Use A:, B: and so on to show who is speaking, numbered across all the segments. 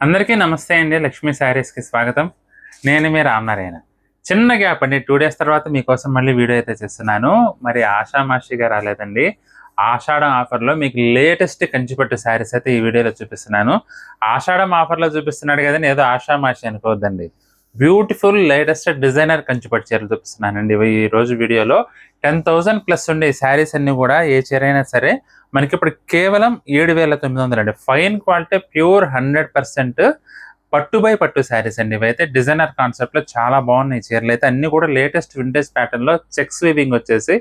A: అందరికీ నమస్తే అండి. లక్ష్మీ శారీస్కి స్వాగతం. నేను మీ రామనారాయణ. చిన్న గ్యాప్ అండి, 2 డేస్ తర్వాత మీకోసం మళ్ళీ వీడియో అయితే చేస్తున్నాను. మరి ఆషామాషిగా రాలేదండి. ఆషాఢం ఆఫర్లో మీకు లేటెస్ట్ కంచిపట్టు శారీస్ అయితే ఈ వీడియోలో చూపిస్తున్నాను. ఆషాఢం ఆఫర్లో చూపిస్తున్నాడు కదండి, ఏదో ఆషామాషి అనుకోవద్దండి. బ్యూటిఫుల్ లేటెస్ట్ డిజైనర్ కంచిపట్టు చీరలు చూపిస్తున్నానండి ఈ రోజు వీడియోలో. 10,000+ ఉండే ఈ శారీస్ అన్ని కూడా ఏ చీర అయినా సరే మనకి ఇప్పుడు కేవలం 7,900 అండి. ఫైన్ క్వాలిటీ, ప్యూర్ 100% పట్టు బై పట్టు శారీస్ అండి. ఇవైతే డిజైనర్ కాన్సెప్ట్ లో చాలా బాగున్నాయి చీరలు అయితే. అన్ని కూడా లేటెస్ట్ వింటేజ్ ప్యాటర్న్ లో చెక్స్ వీవింగ్ వచ్చేసి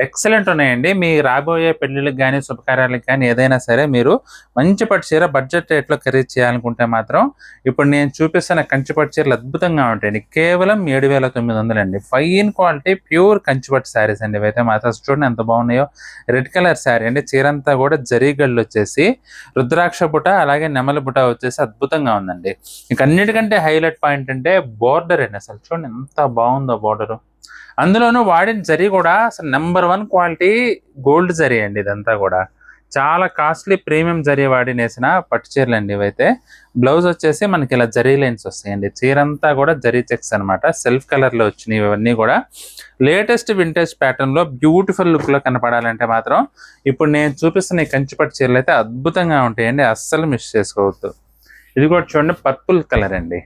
A: ఎక్సలెంట్ ఉన్నాయండి. మీ రాబోయే పెళ్లిళ్ళకి కానీ శుభకార్యాలకు కానీ ఏదైనా సరే మీరు మంచి పట్టు చీర బడ్జెట్ రేట్లో ఖరీదు చేయాలనుకుంటే మాత్రం ఇప్పుడు నేను చూపిస్తున్న కంచిపట్టు చీరలు అద్భుతంగా ఉంటాయండి. కేవలం 7,900 అండి. ఫైన్ క్వాలిటీ ప్యూర్ కంచిపట్టు శారీస్ అండి. ఇవైతే మాత్రం చూడండి ఎంత బాగున్నాయో. రెడ్ కలర్ శారీ అండి. చీరంతా కూడా జరీగళ్ళు వచ్చేసి రుద్రాక్ష బుట అలాగే నెమలి బుట వచ్చేసి అద్భుతంగా ఉందండి. ఇక అన్నిటికంటే హైలైట్ పాయింట్ అంటే బోర్డర్ అండి. అసలు చూడండి ఎంత బాగుందో బోర్డర్. అందులోనూ వాడిన జరీ కూడా అసలు నెంబర్ 1 క్వాలిటీ గోల్డ్ జరీ అండి. ఇదంతా కూడా చాలా కాస్ట్లీ ప్రీమియం జరీ వాడి నేసిన పట్టు చీరలు అండి ఇవైతే. బ్లౌజ్ వచ్చేసి మనకి ఇలా జరీ లైన్స్ వస్తాయండి. చీరంతా కూడా జరీ చెక్స్ అనమాట. సెల్ఫ్ కలర్ లో వచ్చినాయి ఇవన్నీ కూడా. లేటెస్ట్ వింటేజ్ ప్యాటర్న్ లో బ్యూటిఫుల్ లుక్ లో కనపడాలంటే మాత్రం ఇప్పుడు నేను చూపిస్తున్న ఈ కంచిపట్టు చీరలు అయితే అద్భుతంగా ఉంటాయండి. అస్సలు మిస్ చేసుకోవద్దు. ఇది కూడా చూడండి పర్పుల్ కలర్ అండి.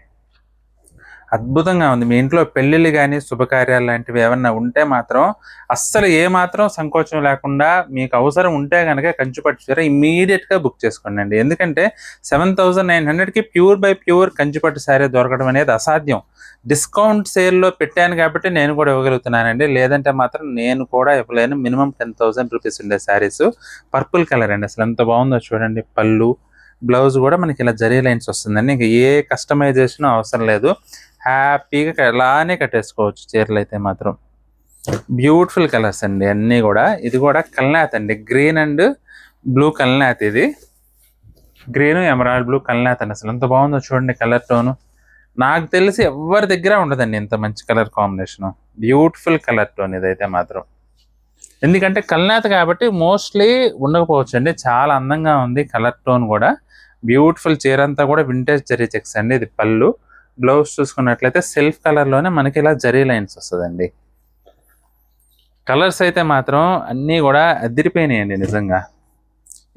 A: అద్భుతంగా ఉంది. మీ ఇంట్లో పెళ్ళిళ్ళు కానీ శుభకార్యాలు లాంటివి ఏమన్నా ఉంటే మాత్రం అస్సలు ఏ మాత్రం సంకోచం లేకుండా మీకు అవసరం ఉంటే కనుక కంచిపట్టు చీర ఇమ్మీడియట్గా బుక్ చేసుకోండి అండి. ఎందుకంటే 7,900కి ప్యూర్ బై ప్యూర్ కంచిపట్టు శారీ దొరకడం అనేది అసాధ్యం. డిస్కౌంట్ సేల్లో పెట్టాను కాబట్టి నేను కూడా ఇవ్వగలుగుతున్నానండి. లేదంటే మాత్రం నేను కూడా ఇవ్వలేను. మినిమం 10,000 రూపీస్ ఉండే శారీస్. పర్పుల్ కలర్ అండి. అసలు ఎంత బాగుందో చూడండి. పళ్ళు బ్లౌజ్ కూడా మనకి ఇలా జరీ లైన్స్ వస్తుందండి. ఇంకా ఏ కస్టమైజేషన్ అవసరం లేదు. హ్యాపీగా అలానే కట్టేసుకోవచ్చు చీరలు అయితే మాత్రం. బ్యూటిఫుల్ కలర్స్ అండి అన్నీ కూడా. ఇది కూడా కల్నాథ్ అండి. గ్రీన్ అండ్ బ్లూ కల్నాథ్. ఇది గ్రీన్ ఎమరాల్డ్ బ్లూ కల్నాథ్ అండి. అసలు ఎంత బాగుందో చూడండి కలర్ టోను. నాకు తెలిసి ఎవరి దగ్గర ఉండదండి ఇంత మంచి colour combination. Beautiful colour tone ఇదైతే మాత్రం. ఎందుకంటే కల్నాథ్ కాబట్టి మోస్ట్లీ ఉండకపోవచ్చు అండి. చాలా అందంగా ఉంది కలర్ టోన్ కూడా. బ్యూటిఫుల్ చీర అంతా కూడా వింటేజ్ జరీ చెక్స్ అండి. ఇది పళ్ళు. బ్లౌజ్ చూసుకున్నట్లయితే సెల్ఫ్ కలర్ లోనే మనకి ఇలా జరీ లైన్స్ వస్తుందండి. కలర్స్ అయితే మాత్రం అన్నీ కూడా అదిరిపోయినాయండి నిజంగా.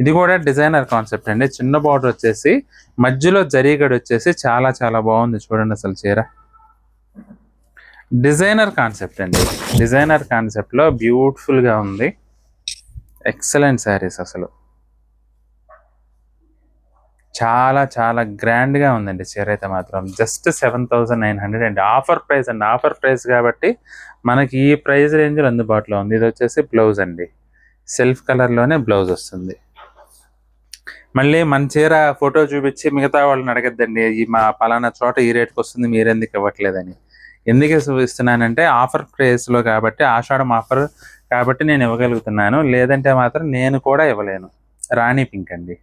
A: ఇది కూడా డిజైనర్ కాన్సెప్ట్ అండి. చిన్న బార్డర్ వచ్చేసి మధ్యలో జరీగడ్ వచ్చేసి చాలా చాలా బాగుంది చూడండి అసలు చీర. డిజైనర్ కాన్సెప్ట్ అండి. డిజైనర్ కాన్సెప్ట్ లో బ్యూటిఫుల్ గా ఉంది. ఎక్సలెంట్ శారీస్ అసలు. చాలా చాలా గ్రాండ్ గా ఉందండి చీర అయితే మాత్రం. జస్ట్ 7,900 అండి. ఆఫర్ ప్రైస్ అండి. ఆఫర్ ప్రైస్ కాబట్టి మనకి ఈ ప్రైస్ రేంజ్ లో అందుబాటులో ఉంది. ఇది వచ్చేసి బ్లౌజ్ అండి. సెల్ఫ్ కలర్ లోనే బ్లౌజ్ వస్తుంది. మళ్ళీ మన చీర ఫోటో చూపించి మిగతా వాళ్ళని అడగద్దండి, ఈ మా పలానా చోట ఈ రేట్కి వస్తుంది మీరెందుకు ఇవ్వట్లేదని. ఎందుకు ఇస్తున్నానంటే ఆఫర్ ప్రైస్ లో కాబట్టి, ఆషాఢం ఆఫర్ కాబట్టి నేను ఇవ్వగలుగుతున్నాను. లేదంటే మాత్రం నేను కూడా ఇవ్వలేను. రాణి పింక్ అండి.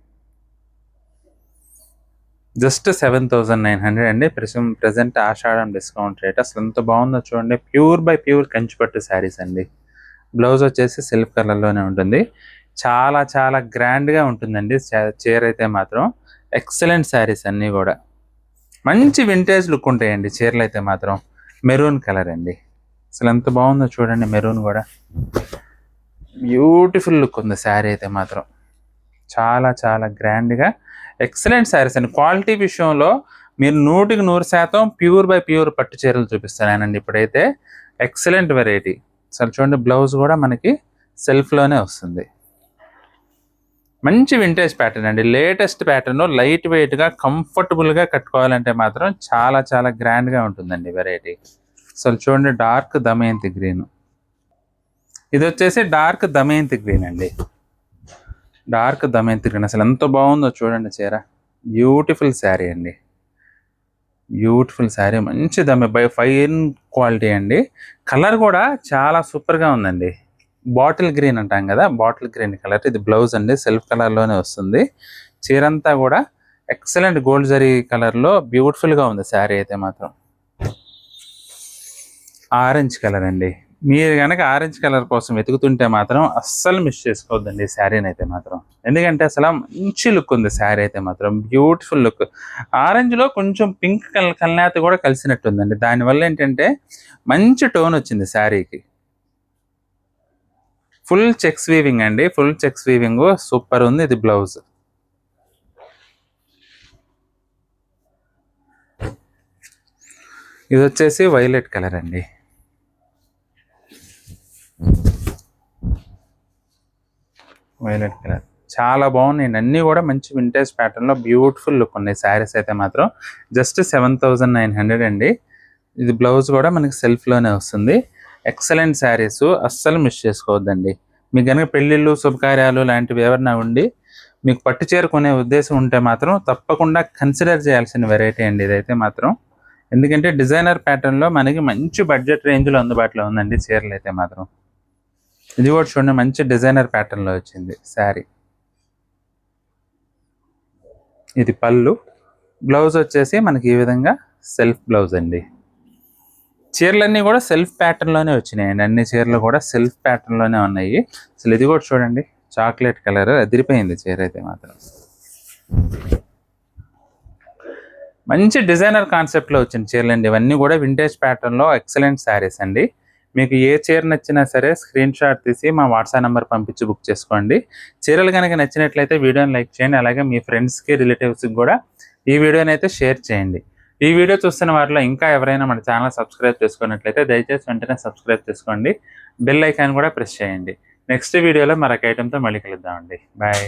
A: జస్ట్ 7,900 అండి. ప్రెసెంట్ ఆషాఢం డిస్కౌంట్ రేట్. అసలు ఎంత బాగుందో చూడండి. ప్యూర్ బై ప్యూర్ కంచిపట్టు శారీస్ అండి. బ్లౌజ్ వచ్చేసి సెల్ఫ్ కలర్లోనే ఉంటుంది. చాలా చాలా గ్రాండ్గా ఉంటుందండి చీర అయితే మాత్రం. ఎక్సలెంట్ శారీస్ అన్నీ కూడా మంచి వింటేజ్ లుక్ ఉంటాయండి చీరలు అయితే మాత్రం. మెరూన్ కలర్ అండి. అసలు ఎంత బాగుందో చూడండి. మెరూన్ కూడా బ్యూటిఫుల్ లుక్ ఉంది శారీ అయితే మాత్రం. చాలా చాలా గ్రాండ్గా ఎక్సలెంట్ శారీస్ అండి. క్వాలిటీ విషయంలో మీరు 100% ప్యూర్ బై ప్యూర్ పట్టు చీరలు చూపిస్తానండి ఇప్పుడైతే. Excellent variety. అసలు చూడండి బ్లౌజ్ కూడా మనకి సెల్ఫ్లోనే వస్తుంది. మంచి వింటేజ్ ప్యాటర్న్ అండి. లేటెస్ట్ ప్యాటర్న్, లైట్ వెయిట్గా కంఫర్టబుల్గా కట్టుకోవాలంటే మాత్రం చాలా చాలా గ్రాండ్గా ఉంటుందండి వెరైటీ. అసలు చూడండి డార్క్ దమయంతి గ్రీన్. ఇది వచ్చేసి డార్క్ దమయంతి గ్రీన్ అండి. Dark Damayanti green. అసలు ఎంత బాగుందో చూడండి చీర. బ్యూటిఫుల్ శారీ అండి. బ్యూటిఫుల్ శారీ. మంచి ఫైన్ క్వాలిటీ అండి. కలర్ కూడా చాలా సూపర్గా ఉందండి. బాటిల్ గ్రీన్ అంటాం కదా, బాటిల్ గ్రీన్ కలర్. ఇది బ్లౌజ్ అండి. సెల్ఫ్ కలర్లోనే వస్తుంది. చీరంతా కూడా ఎక్సలెంట్ గోల్డ్ జరీ కలర్లో బ్యూటిఫుల్గా ఉంది శారీ అయితే మాత్రం. ఆరెంజ్ కలర్ అండి. మీరు కనుక ఆరెంజ్ కలర్ కోసం వెతుకుతుంటే మాత్రం అస్సలు మిస్ చేసుకోవద్దండి ఈ శారీని అయితే మాత్రం. ఎందుకంటే అసలు మంచి లుక్ ఉంది శారీ అయితే మాత్రం, బ్యూటిఫుల్ లుక్. ఆరెంజ్లో కొంచెం పింక్ కల్నేత కూడా కలిసినట్టుందండి. దానివల్ల ఏంటంటే మంచి టోన్ వచ్చింది శారీకి. ఫుల్ చెక్స్ వీవింగ్ అండి, ఫుల్ చెక్స్ వీవింగ్ సూపర్ ఉంది. ఇది బ్లౌజ్. ఇది వచ్చేసి వైలెట్ కలర్ అండి. వైలెట్ కలర్ చాలా బాగున్నాయండి. అన్నీ కూడా మంచి వింటేజ్ ప్యాటర్న్లో బ్యూటిఫుల్ లుక్ ఉన్నాయి శారీస్ అయితే మాత్రం. జస్ట్ 7,900 అండి. ఇది బ్లౌజ్ కూడా మనకి సెల్ఫ్లోనే వస్తుంది. ఎక్సలెంట్ శారీస్, అస్సలు మిస్ చేసుకోవద్దండి. మీకు కనుక పెళ్ళిళ్ళు శుభకార్యాలు లాంటివి ఎవరైనా ఉండి మీకు పట్టు చీర కొనే ఉద్దేశం ఉంటే మాత్రం తప్పకుండా కన్సిడర్ చేయాల్సిన వెరైటీ అండి ఇదైతే మాత్రం. ఎందుకంటే డిజైనర్ ప్యాటర్న్లో మనకి మంచి బడ్జెట్ రేంజ్లో అందుబాటులో ఉందండి చీరలు అయితే మాత్రం. ఇది కూడా చూడండి, మంచి డిజైనర్ ప్యాటర్న్లో వచ్చింది శారీ. ఇది పళ్ళు. బ్లౌజ్ వచ్చేసి మనకి ఈ విధంగా సెల్ఫ్ బ్లౌజ్ అండి. చీరలన్నీ కూడా సెల్ఫ్ ప్యాటర్న్లోనే వచ్చినాయండి. అన్ని చీరలు కూడా సెల్ఫ్ ప్యాటర్న్లోనే ఉన్నాయి. అసలు ఇది కూడా చూడండి, చాక్లెట్ కలర్ అదిరిపోయింది చీర అయితే మాత్రం. మంచి డిజైనర్ కాన్సెప్ట్లో వచ్చిన చీరలు అండి ఇవన్నీ కూడా. వింటేజ్ ప్యాటర్న్లో ఎక్సలెంట్ శారీస్ అండి. మీకు ఏ చీర నచ్చినా సరే స్క్రీన్ షాట్ తీసి మా వాట్సాప్ నెంబర్ పంపించి బుక్ చేసుకోండి. చీరలు కనుక నచ్చినట్లయితే వీడియోని లైక్ చేయండి. అలాగే మీ ఫ్రెండ్స్కి రిలేటివ్స్కి కూడా ఈ వీడియోని అయితే షేర్ చేయండి. ఈ వీడియో చూస్తున్న వారిలో ఇంకా ఎవరైనా మన ఛానల్ సబ్స్క్రైబ్ చేసుకున్నట్లయితే దయచేసి వెంటనే సబ్స్క్రైబ్ చేసుకోండి. బెల్ ఐకాన్ కూడా ప్రెస్ చేయండి. నెక్స్ట్ వీడియోలో మరొక ఐటెంతో మళ్ళీ కలుద్దామండి. బాయ్.